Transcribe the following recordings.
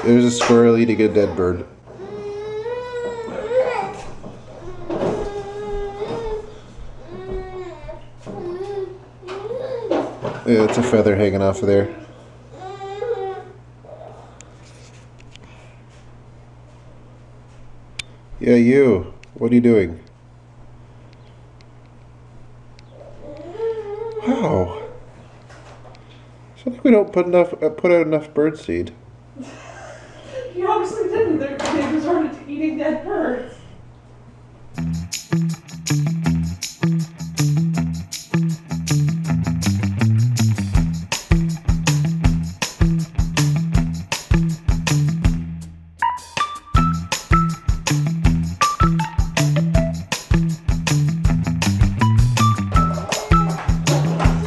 There's a squirrel eating a dead bird. Yeah, it's a feather hanging off of there. Yeah, you. What are you doing? Wow. So I think we don't put out enough bird seed. You obviously didn't. They resorted to eating dead birds.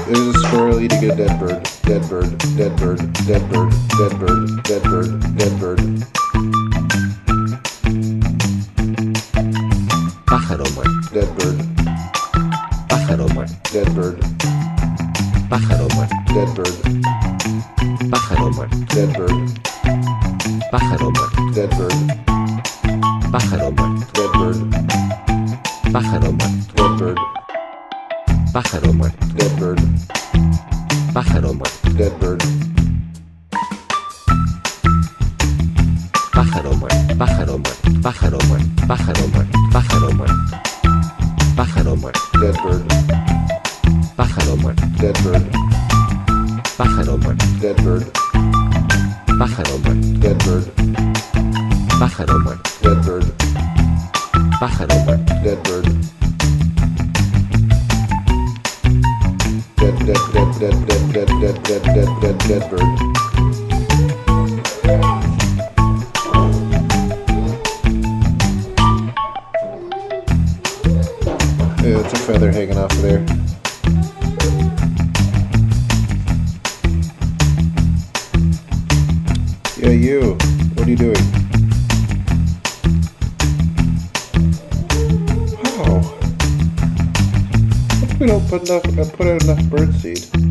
There's a squirrel eating a dead bird. Dead bird, dead bird, dead bird, dead bird, dead bird, dead bird. Pájaro muerto. Dead bird, Pájaro muerto. dead bird, Pájaro muerto. dead bird, Pájaro muerto. dead bird, Pájaro muerto. dead bird, Pájaro muerto. dead bird, Pájaro muerto. dead bird, Pájaro muerto. dead bird, Pájaro muerto. dead bird, Pájaro muerto. Pájaro muerto. Pájaro muerto. Pájaro muerto. Pájaro muerto. Pájaro muerto. dead bird, Pájaro muerto. dead bird, Pájaro muerto. dead bird, Pájaro muerto. dead bird, Pájaro muerto. dead bird, Pájaro muerto. dead bird, dead bird. Yeah, it's a feather hanging off of there. Yeah, you. What are you doing? Wow. We don't put out enough bird seed.